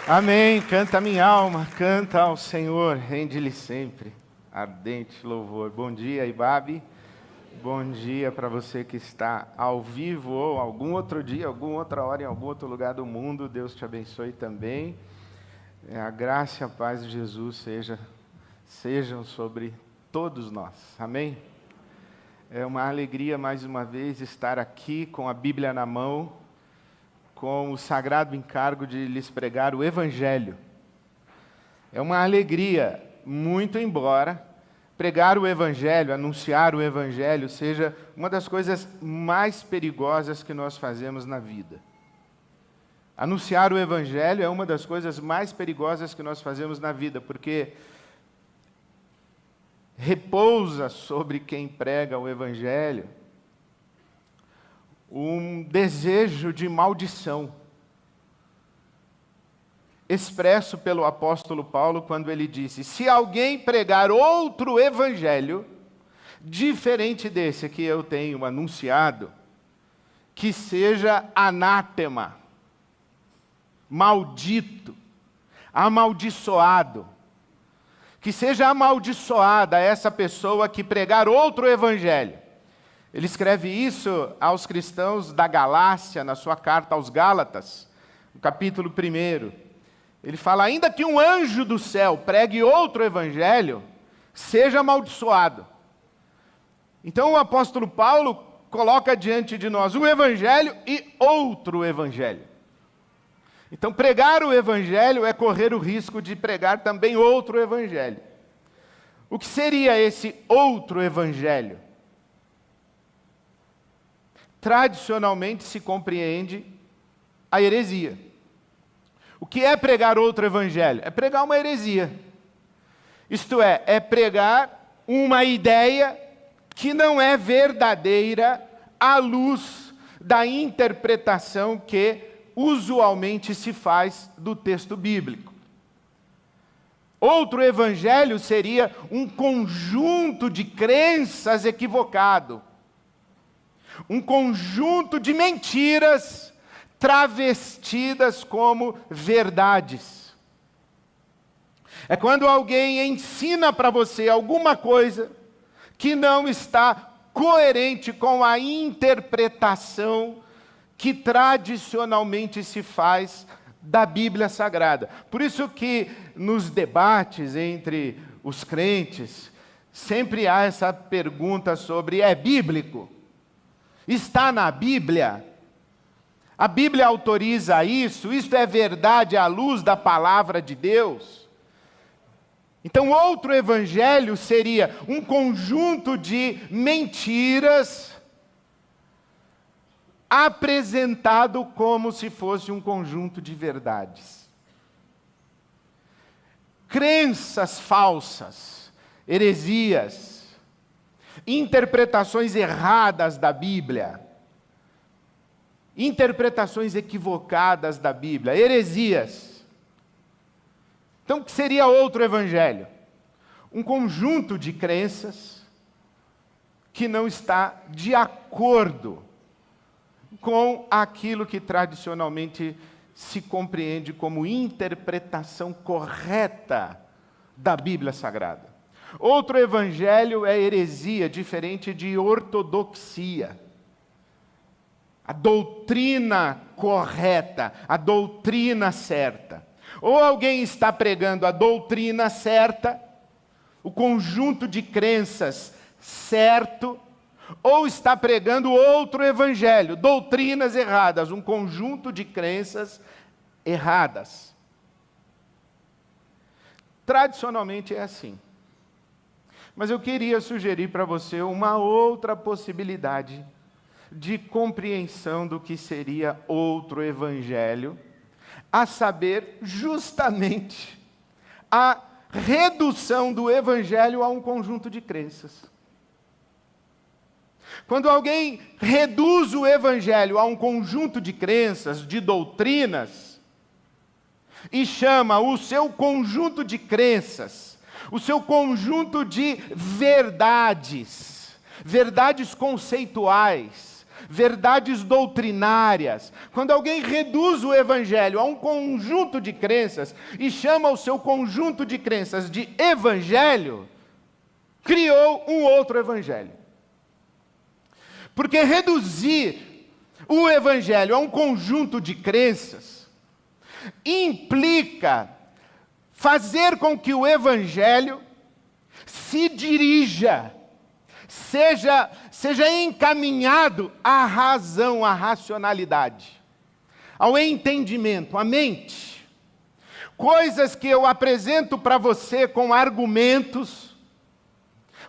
Amém. Canta minha alma, canta ao Senhor, rende-lhe sempre ardente louvor. Bom dia, Ibabe. Bom dia para você que está ao vivo ou algum outro dia, alguma outra hora, em algum outro lugar do mundo. Deus te abençoe também. A graça e a paz de Jesus sejam sobre todos nós. Amém? É uma alegria mais uma vez estar aqui com a Bíblia na mão, com o sagrado encargo de lhes pregar o Evangelho. É uma alegria, muito embora pregar o Evangelho, anunciar o Evangelho, seja uma das coisas mais perigosas que nós fazemos na vida. Anunciar o Evangelho é uma das coisas mais perigosas que nós fazemos na vida, porque repousa sobre quem prega o Evangelho um desejo de maldição, expresso pelo apóstolo Paulo quando ele disse: se alguém pregar outro evangelho, diferente desse que eu tenho anunciado, que seja anátema, maldito, amaldiçoado, que seja amaldiçoada essa pessoa que pregar outro evangelho. Ele escreve isso aos cristãos da Galácia, na sua carta aos Gálatas, no capítulo 1. Ele fala: ainda que um anjo do céu pregue outro evangelho, seja amaldiçoado. Então o apóstolo Paulo coloca diante de nós um evangelho e outro evangelho. Então pregar o evangelho é correr o risco de pregar também outro evangelho. O que seria esse outro evangelho? Tradicionalmente se compreende a heresia. O que é pregar outro evangelho? É pregar uma heresia. Isto é pregar uma ideia que não é verdadeira à luz da interpretação que usualmente se faz do texto bíblico. Outro evangelho seria um conjunto de crenças equivocado. Um conjunto de mentiras travestidas como verdades. É quando alguém ensina para você alguma coisa que não está coerente com a interpretação que tradicionalmente se faz da Bíblia Sagrada. Por isso que nos debates entre os crentes sempre há essa pergunta sobre: é bíblico? Está na Bíblia? A Bíblia autoriza isso? Isto é verdade à luz da palavra de Deus? Então, outro evangelho seria um conjunto de mentiras apresentado como se fosse um conjunto de verdades. Crenças falsas, heresias, interpretações erradas da Bíblia, interpretações equivocadas da Bíblia, heresias. Então, o que seria outro evangelho? Um conjunto de crenças que não está de acordo com aquilo que tradicionalmente se compreende como interpretação correta da Bíblia Sagrada. Outro evangelho é heresia, diferente de ortodoxia. A doutrina correta, a doutrina certa. Ou alguém está pregando a doutrina certa, o conjunto de crenças certo, ou está pregando outro evangelho, doutrinas erradas, um conjunto de crenças erradas. Tradicionalmente é assim. Mas eu queria sugerir para você uma outra possibilidade de compreensão do que seria outro evangelho, a saber, justamente, a redução do evangelho a um conjunto de crenças. Quando alguém reduz o evangelho a um conjunto de crenças, de doutrinas, e chama o seu conjunto de crenças, o seu conjunto de verdades, verdades conceituais, verdades doutrinárias. Quando alguém reduz o evangelho a um conjunto de crenças e chama o seu conjunto de crenças de evangelho, criou um outro evangelho. Porque reduzir o evangelho a um conjunto de crenças implica fazer com que o evangelho se dirija, seja encaminhado à razão, à racionalidade, ao entendimento, à mente. Coisas que eu apresento para você com argumentos,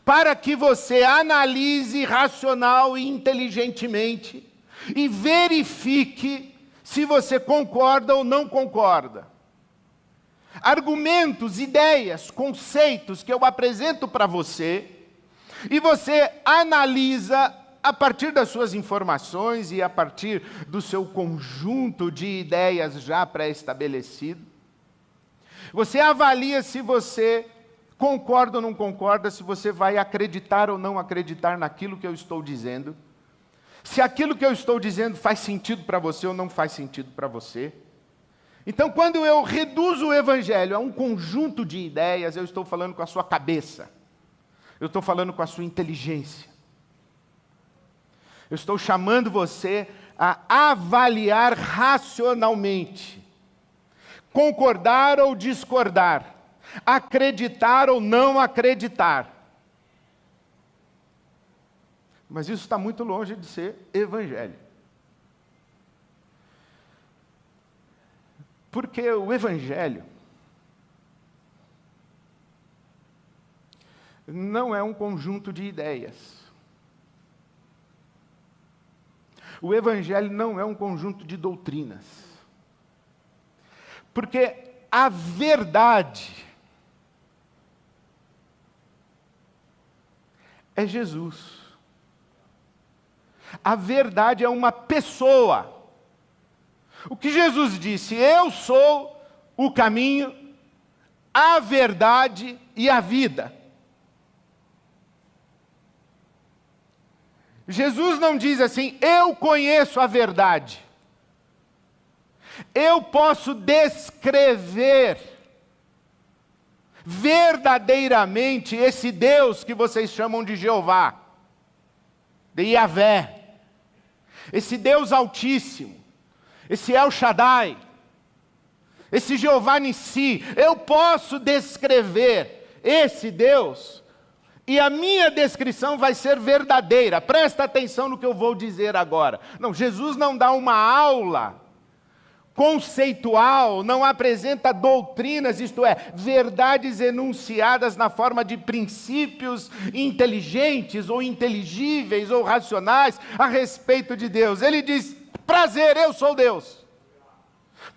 para que você analise racional e inteligentemente e verifique se você concorda ou não concorda. Argumentos, ideias, conceitos que eu apresento para você, e você analisa a partir das suas informações e a partir do seu conjunto de ideias já pré-estabelecido. Você avalia se você concorda ou não concorda, se você vai acreditar ou não acreditar naquilo que eu estou dizendo, se aquilo que eu estou dizendo faz sentido para você ou não faz sentido para você. Então, quando eu reduzo o evangelho a um conjunto de ideias, eu estou falando com a sua cabeça. Eu estou falando com a sua inteligência. Eu estou chamando você a avaliar racionalmente. Concordar ou discordar. Acreditar ou não acreditar. Mas isso está muito longe de ser evangelho. Porque o evangelho não é um conjunto de ideias. O evangelho não é um conjunto de doutrinas. Porque a verdade é Jesus. A verdade é uma pessoa. O que Jesus disse: eu sou o caminho, a verdade e a vida. Jesus não diz assim: eu conheço a verdade. Eu posso descrever verdadeiramente esse Deus que vocês chamam de Jeová, de Yahvé, esse Deus Altíssimo, esse El Shaddai, esse Jeová Nissi. Eu posso descrever esse Deus, e a minha descrição vai ser verdadeira. Presta atenção no que eu vou dizer agora. Não, Jesus não dá uma aula conceitual, não apresenta doutrinas, isto é, verdades enunciadas na forma de princípios inteligentes, ou inteligíveis, ou racionais, a respeito de Deus. Ele diz: prazer, eu sou Deus.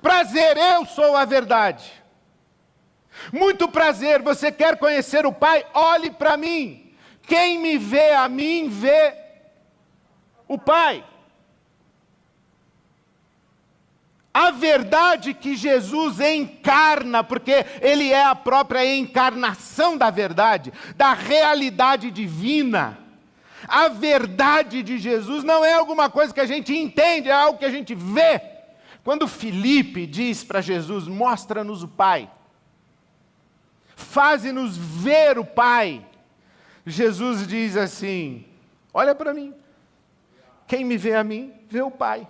Prazer, eu sou a verdade. Muito prazer, você quer conhecer o Pai? Olhe para mim. Quem me vê a mim, vê o Pai. A verdade que Jesus encarna, porque Ele é a própria encarnação da verdade, da realidade divina. A verdade de Jesus não é alguma coisa que a gente entende, é algo que a gente vê. Quando Filipe diz para Jesus: mostra-nos o Pai, faze-nos ver o Pai, Jesus diz assim: olha para mim, quem me vê a mim, vê o Pai.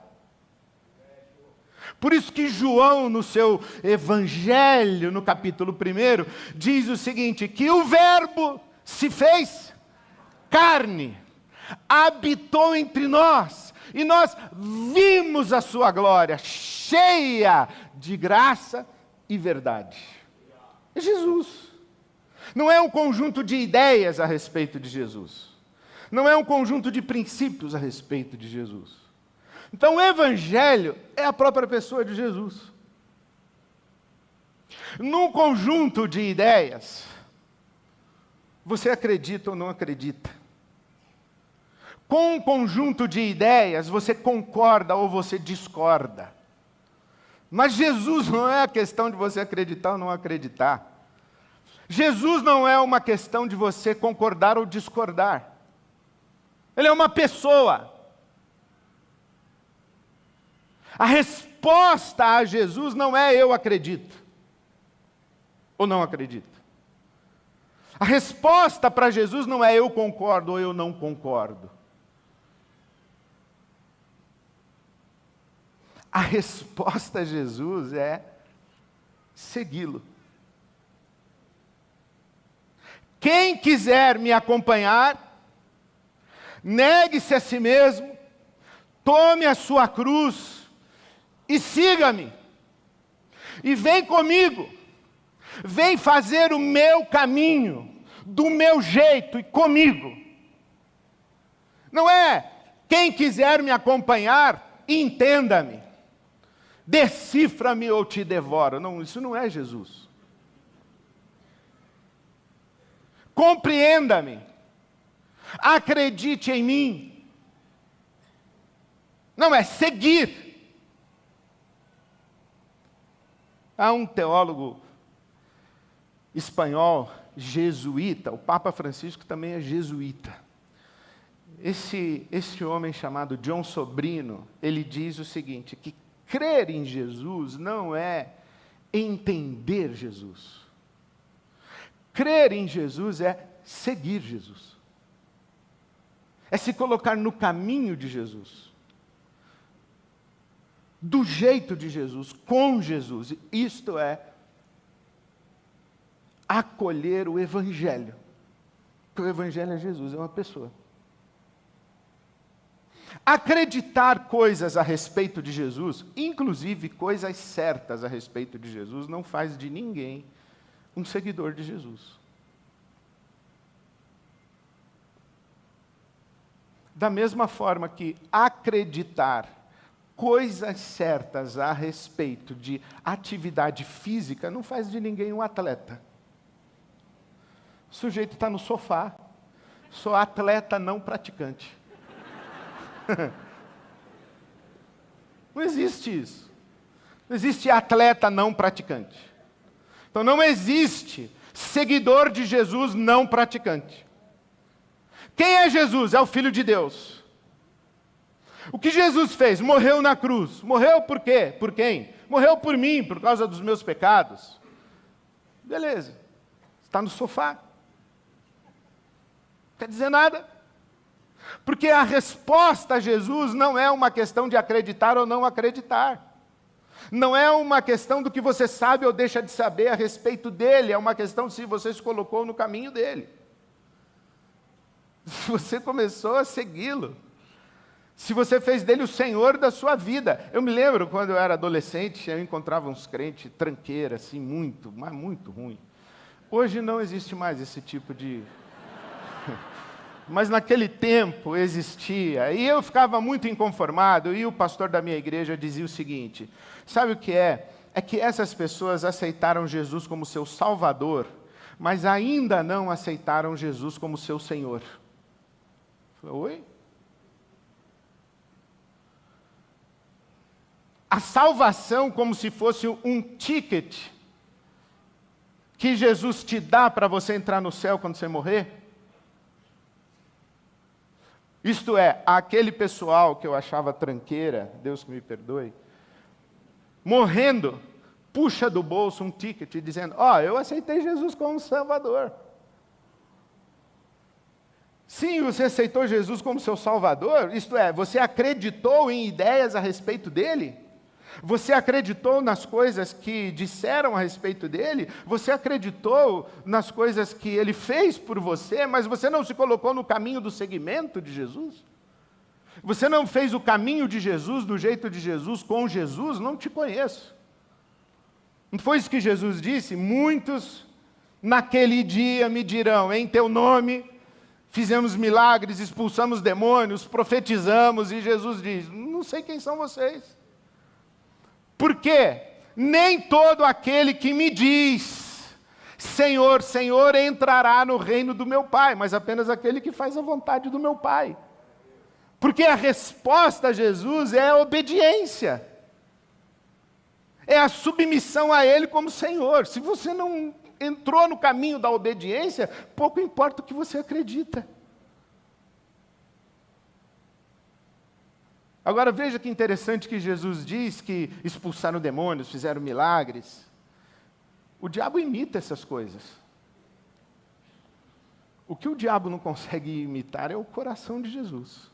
Por isso que João, no seu Evangelho, no capítulo 1, diz o seguinte: que o Verbo se fez carne, habitou entre nós, e nós vimos a sua glória, cheia de graça e verdade. É Jesus. Não é um conjunto de ideias a respeito de Jesus. Não é um conjunto de princípios a respeito de Jesus. Então o Evangelho é a própria pessoa de Jesus. Num conjunto de ideias, você acredita ou não acredita. Com um conjunto de ideias, você concorda ou você discorda. Mas Jesus não é a questão de você acreditar ou não acreditar. Jesus não é uma questão de você concordar ou discordar. Ele é uma pessoa. A resposta a Jesus não é eu acredito ou não acredito. A resposta para Jesus não é eu concordo ou eu não concordo. A resposta a Jesus é segui-lo. Quem quiser me acompanhar, negue-se a si mesmo, tome a sua cruz e siga-me. E vem comigo. Vem fazer o meu caminho, do meu jeito e comigo. Não é quem quiser me acompanhar, entenda-me. Decifra-me ou te devoro. Não, isso não é Jesus. Compreenda-me. Acredite em mim. Não é seguir. Há um teólogo espanhol, jesuíta, o Papa Francisco também é jesuíta. Esse homem chamado John Sobrino, ele diz o seguinte, que crer em Jesus não é entender Jesus. Crer em Jesus é seguir Jesus. É se colocar no caminho de Jesus. Do jeito de Jesus, com Jesus. Isto é acolher o Evangelho. Porque o Evangelho é Jesus, é uma pessoa. Acreditar coisas a respeito de Jesus, inclusive coisas certas a respeito de Jesus, não faz de ninguém um seguidor de Jesus. Da mesma forma que acreditar coisas certas a respeito de atividade física não faz de ninguém um atleta. O sujeito está no sofá, sou atleta não praticante. Não existe isso. Não existe atleta não praticante. Então não existe seguidor de Jesus não praticante. Quem é Jesus? É o Filho de Deus. O que Jesus fez? Morreu na cruz. Morreu por quê? Por quem? Morreu por mim, por causa dos meus pecados. Beleza. Está no sofá. Não quer dizer nada. Porque a resposta a Jesus não é uma questão de acreditar ou não acreditar. Não é uma questão do que você sabe ou deixa de saber a respeito dele. É uma questão de se você se colocou no caminho dele. Se você começou a segui-lo. Se você fez dele o Senhor da sua vida. Eu me lembro, quando eu era adolescente, eu encontrava uns crentes tranqueira, assim, mas muito ruim. Hoje não existe mais esse tipo de... Mas naquele tempo existia, e eu ficava muito inconformado, e o pastor da minha igreja dizia o seguinte, sabe o que é? É que essas pessoas aceitaram Jesus como seu Salvador, mas ainda não aceitaram Jesus como seu Senhor. Eu falei, oi? A salvação como se fosse um ticket que Jesus te dá para você entrar no céu quando você morrer? Isto é, aquele pessoal que eu achava tranqueira, Deus que me perdoe, morrendo, puxa do bolso um ticket dizendo, eu aceitei Jesus como Salvador. Sim, você aceitou Jesus como seu Salvador, isto é, você acreditou em ideias a respeito dele? Você acreditou nas coisas que disseram a respeito dele? Você acreditou nas coisas que ele fez por você, mas você não se colocou no caminho do seguimento de Jesus? Você não fez o caminho de Jesus, do jeito de Jesus, com Jesus? Não te conheço. Não foi isso que Jesus disse? Muitos naquele dia me dirão, em teu nome, fizemos milagres, expulsamos demônios, profetizamos, e Jesus diz, não sei quem são vocês. Porque nem todo aquele que me diz, Senhor, Senhor, entrará no reino do meu Pai, mas apenas aquele que faz a vontade do meu Pai. Porque a resposta a Jesus é a obediência. É a submissão a Ele como Senhor. Se você não entrou no caminho da obediência, pouco importa o que você acredita. Agora veja que interessante que Jesus diz que expulsaram demônios, fizeram milagres. O diabo imita essas coisas. O que o diabo não consegue imitar é o coração de Jesus.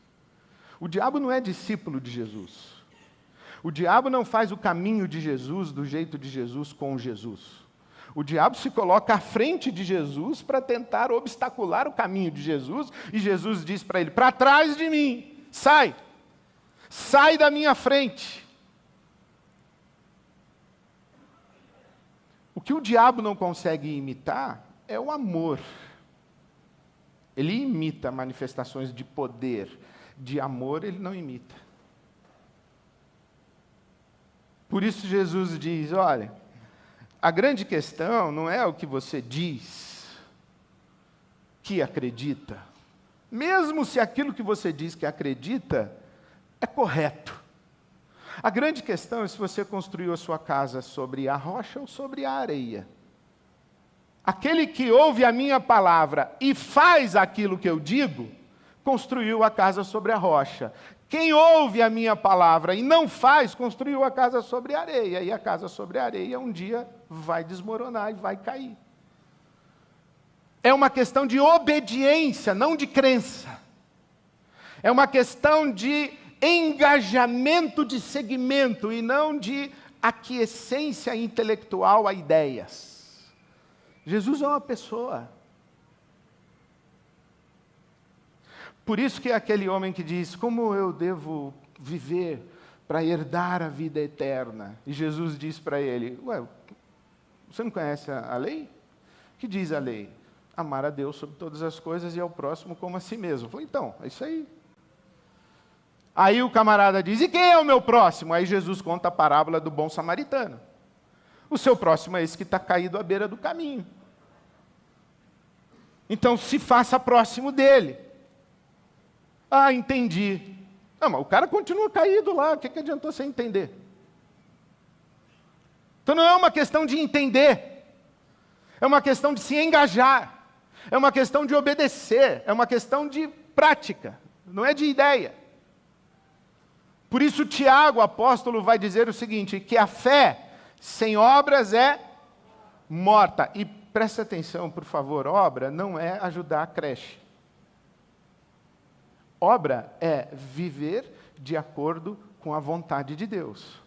O diabo não é discípulo de Jesus. O diabo não faz o caminho de Jesus do jeito de Jesus com Jesus. O diabo se coloca à frente de Jesus para tentar obstacular o caminho de Jesus, e Jesus diz para ele: para trás de mim, sai, sai da minha frente. O que o diabo não consegue imitar é o amor. Ele imita manifestações de poder, de amor ele não imita. Por isso Jesus diz: olha, a grande questão não é o que você diz que acredita, mesmo se aquilo que você diz que acredita é correto. A grande questão é se você construiu a sua casa sobre a rocha ou sobre a areia. Aquele que ouve a minha palavra e faz aquilo que eu digo, construiu a casa sobre a rocha. Quem ouve a minha palavra e não faz, construiu a casa sobre a areia. E a casa sobre a areia um dia vai desmoronar e vai cair. É uma questão de obediência, não de crença. É uma questão de engajamento de segmento e não de aquiescência intelectual a ideias. Jesus é uma pessoa. Por isso que é aquele homem que diz: como eu devo viver para herdar a vida eterna? E Jesus diz para ele: ué, você não conhece a lei? O que diz a lei? Amar a Deus sobre todas as coisas e ao próximo como a si mesmo. Eu falei: então, é isso aí. Aí o camarada diz: e quem é o meu próximo? Aí Jesus conta a parábola do bom samaritano. O seu próximo é esse que está caído à beira do caminho. Então se faça próximo dele. Ah, entendi. Não, mas o cara continua caído lá, o que adiantou você entender? Então não é uma questão de entender, é uma questão de se engajar, é uma questão de obedecer, é uma questão de prática, não é de ideia. Por isso Tiago, o apóstolo, vai dizer o seguinte, que a fé sem obras é morta. E presta atenção, por favor, obra não é ajudar a creche. Obra é viver de acordo com a vontade de Deus,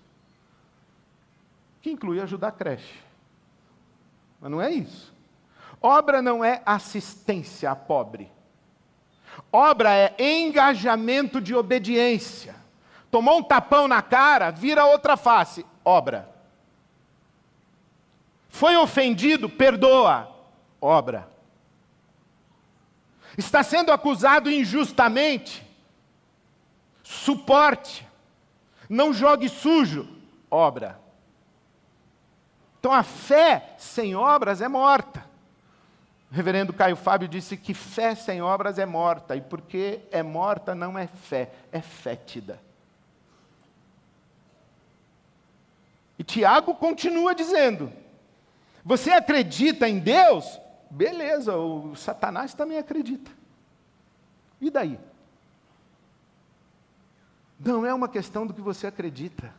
que inclui ajudar a creche. Mas não é isso. Obra não é assistência a pobre. Obra é engajamento de obediência. Tomou um tapão na cara, vira outra face. Obra. Foi ofendido, perdoa. Obra. Está sendo acusado injustamente, suporte, não jogue sujo, obra. Então a fé sem obras é morta. O reverendo Caio Fábio disse que fé sem obras é morta, e porque é morta não é fé, é fétida. E Tiago continua dizendo: você acredita em Deus? Beleza, o Satanás também acredita. E daí? Não é uma questão do que você acredita.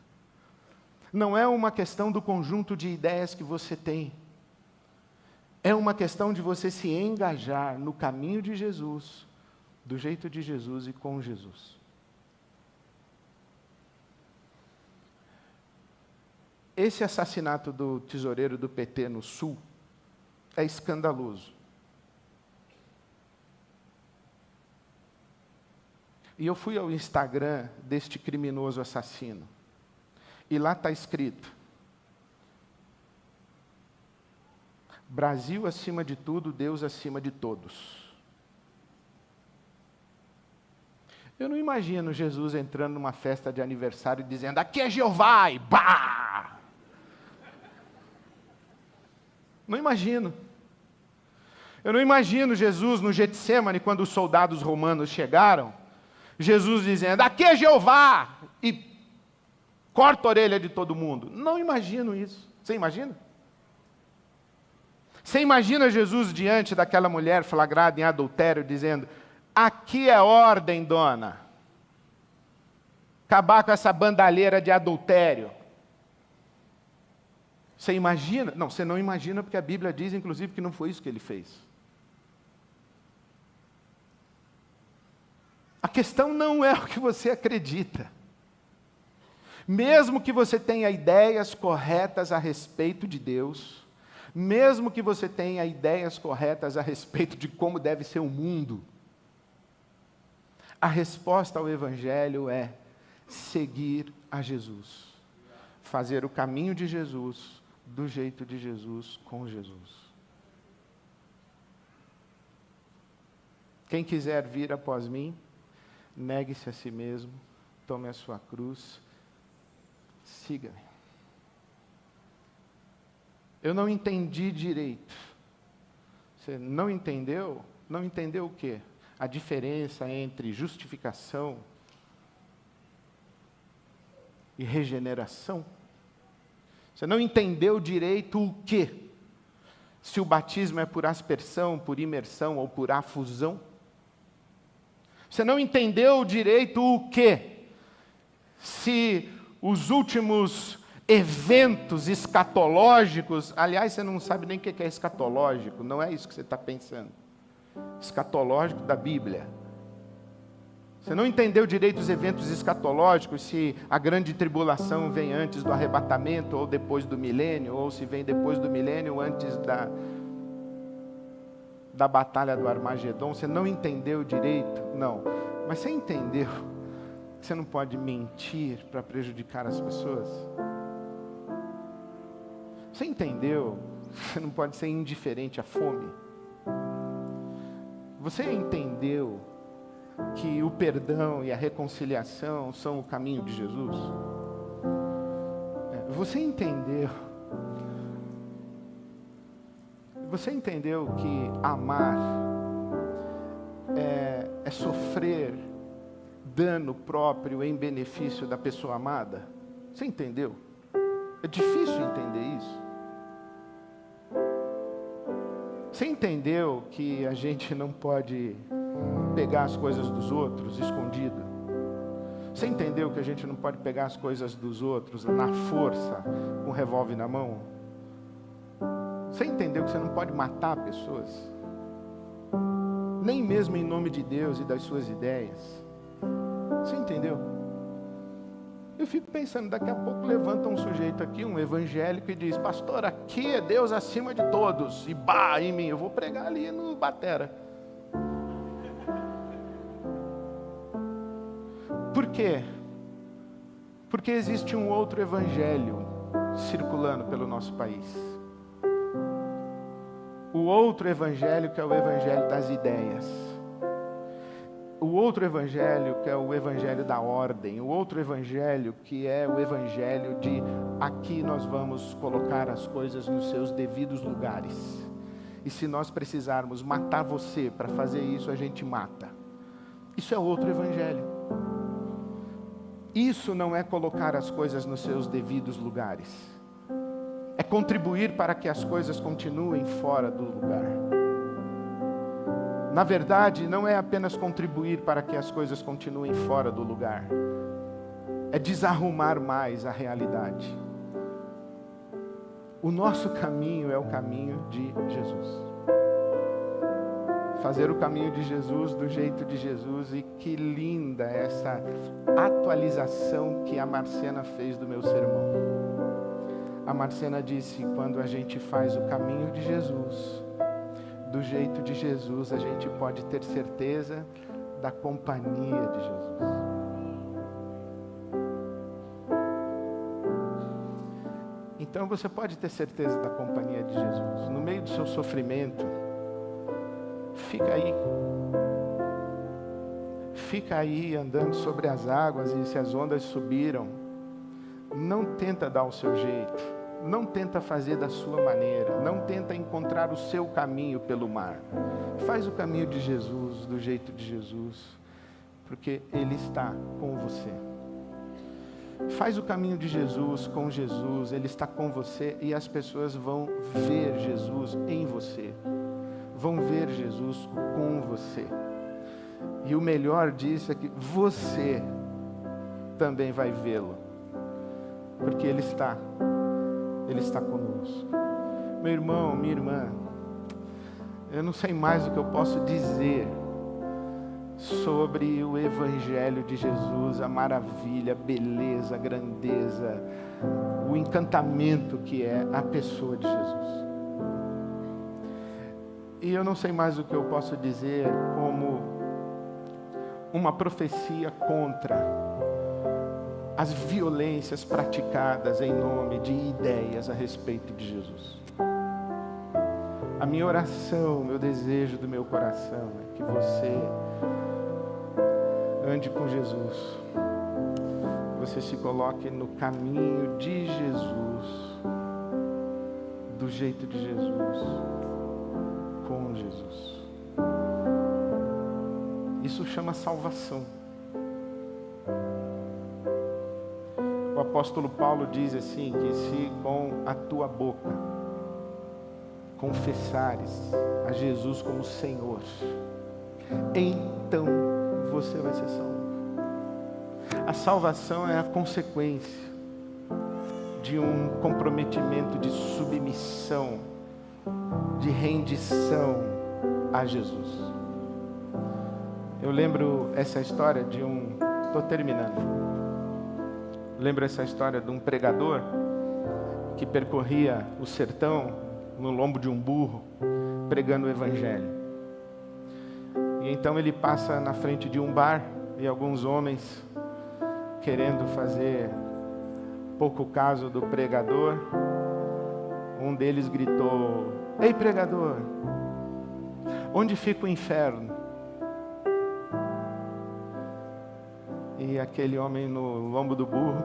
Não é uma questão do conjunto de ideias que você tem. É uma questão de você se engajar no caminho de Jesus, do jeito de Jesus e com Jesus. Esse assassinato do tesoureiro do PT no Sul é escandaloso. E eu fui ao Instagram deste criminoso assassino. E lá está escrito: Brasil acima de tudo, Deus acima de todos. Eu não imagino Jesus entrando numa festa de aniversário e dizendo: aqui é Jeová, e bah! Não imagino. Eu não imagino Jesus no Getsêmani, quando os soldados romanos chegaram, Jesus dizendo: aqui é Jeová, e corta a orelha de todo mundo. Não imagino isso. Você imagina? Você imagina Jesus diante daquela mulher flagrada em adultério, dizendo: aqui é ordem, dona. acabar com essa bandalheira de adultério. Você imagina? Não, você não imagina, porque a Bíblia diz, inclusive, que não foi isso que ele fez. A questão não é o que você acredita. Mesmo que você tenha ideias corretas a respeito de Deus, mesmo que você tenha ideias corretas a respeito de como deve ser o mundo, a resposta ao Evangelho é seguir a Jesus. Fazer o caminho de Jesus, do jeito de Jesus, com Jesus. Quem quiser vir após mim, negue-se a si mesmo, tome a sua cruz, siga-me. Eu não entendi direito. Você não entendeu? Não entendeu o quê? A diferença entre justificação e regeneração? Você não entendeu direito o quê? Se o batismo é por aspersão, por imersão ou por afusão? Você não entendeu direito o quê? Se os últimos eventos escatológicos, aliás, você não sabe nem o que é escatológico, não é isso que você está pensando. Escatológico da Bíblia. Você não entendeu direito os eventos escatológicos, se a grande tribulação vem antes do arrebatamento, ou depois do milênio, ou se vem depois do milênio, antes da batalha do Armagedon. Você não entendeu direito? Não. Mas você entendeu que você não pode mentir para prejudicar as pessoas? Você entendeu que você não pode ser indiferente à fome? Você entendeu que o perdão e a reconciliação são o caminho de Jesus? Você entendeu que amar é sofrer dano próprio em benefício da pessoa amada? Você entendeu? É difícil entender isso. Você entendeu que a gente não pode pegar as coisas dos outros escondido? Você entendeu que a gente não pode pegar as coisas dos outros na força, com um revólver na mão? Você entendeu que você não pode matar pessoas? Nem mesmo em nome de Deus e das suas ideias. Você entendeu? Eu fico pensando, daqui a pouco levanta um sujeito aqui, um evangélico, e diz: pastor, aqui é Deus acima de todos, e bah, em mim, eu vou pregar ali no Batera. Por quê? Porque existe um outro evangelho circulando pelo nosso país. O outro evangelho, que é o evangelho das ideias. O outro evangelho, que é o evangelho da ordem. O outro evangelho, que é o evangelho de aqui nós vamos colocar as coisas nos seus devidos lugares. E se nós precisarmos matar você para fazer isso, a gente mata. Isso é outro evangelho. Isso não é colocar as coisas nos seus devidos lugares. É contribuir para que as coisas continuem fora do lugar. Na verdade, não é apenas contribuir para que as coisas continuem fora do lugar. É desarrumar mais a realidade. O nosso caminho é o caminho de Jesus. Fazer o caminho de Jesus do jeito de Jesus. E que linda essa atualização que a Marcena fez do meu sermão. A Marcena disse: quando a gente faz o caminho de Jesus, do jeito de Jesus, a gente pode ter certeza da companhia de Jesus. Então você pode ter certeza da companhia de Jesus. No meio do seu sofrimento, fica aí. Fica aí andando sobre as águas, e se as ondas subiram, não tenta dar o seu jeito. Não tenta fazer da sua maneira. Não tenta encontrar o seu caminho pelo mar. Faz o caminho de Jesus, do jeito de Jesus, porque Ele está com você. Faz o caminho de Jesus com Jesus, Ele está com você, e as pessoas vão ver Jesus em você. Vão ver Jesus com você. E o melhor disso é que você também vai vê-lo, porque Ele está conosco. Meu irmão, minha irmã, eu não sei mais o que eu posso dizer sobre o Evangelho de Jesus, a maravilha, a beleza, a grandeza, o encantamento que é a pessoa de Jesus. E eu não sei mais o que eu posso dizer como uma profecia contra as violências praticadas em nome de ideias a respeito de Jesus. A minha oração, meu desejo do meu coração é que você ande com Jesus, você se coloque no caminho de Jesus, do jeito de Jesus, com Jesus. Isso chama salvação. O apóstolo Paulo diz assim, que se com a tua boca confessares a Jesus como Senhor, então você vai ser salvo. A salvação é a consequência de um comprometimento de submissão, de rendição a Jesus. Eu lembro essa história de estou terminando. Lembro essa história de um pregador que percorria o sertão no lombo de um burro, pregando o Evangelho. E então ele passa na frente de um bar e alguns homens, querendo fazer pouco caso do pregador, um deles gritou: "Ei, pregador, onde fica o inferno?" E aquele homem no lombo do burro,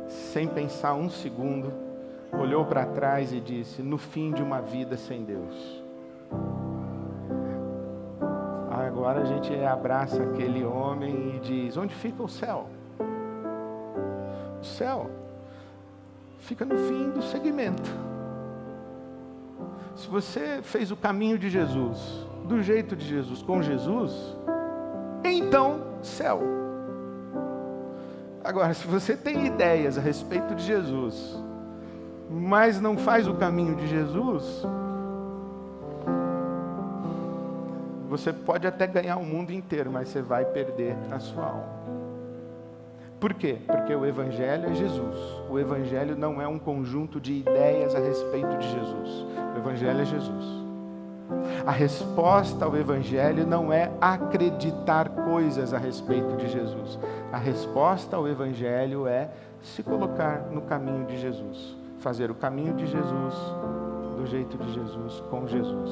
sem pensar um segundo, olhou para trás e disse: "No fim de uma vida sem Deus." Agora a gente abraça aquele homem e diz: "Onde fica o céu?" O céu fica no fim do segmento. Se você fez o caminho de Jesus, do jeito de Jesus, com Jesus, então céu. Agora, se você tem ideias a respeito de Jesus, mas não faz o caminho de Jesus, você pode até ganhar o mundo inteiro, mas você vai perder a sua alma. Por quê? Porque o Evangelho é Jesus. O Evangelho não é um conjunto de ideias a respeito de Jesus. O Evangelho é Jesus. A resposta ao Evangelho não é acreditar coisas a respeito de Jesus. A resposta ao Evangelho é se colocar no caminho de Jesus. Fazer o caminho de Jesus, do jeito de Jesus, com Jesus.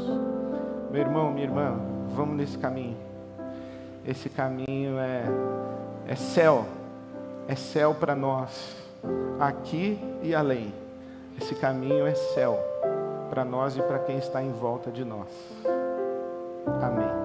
Meu irmão, minha irmã, vamos nesse caminho. Esse caminho é céu. É céu para nós, aqui e além. Esse caminho é céu para nós e para quem está em volta de nós. Amém.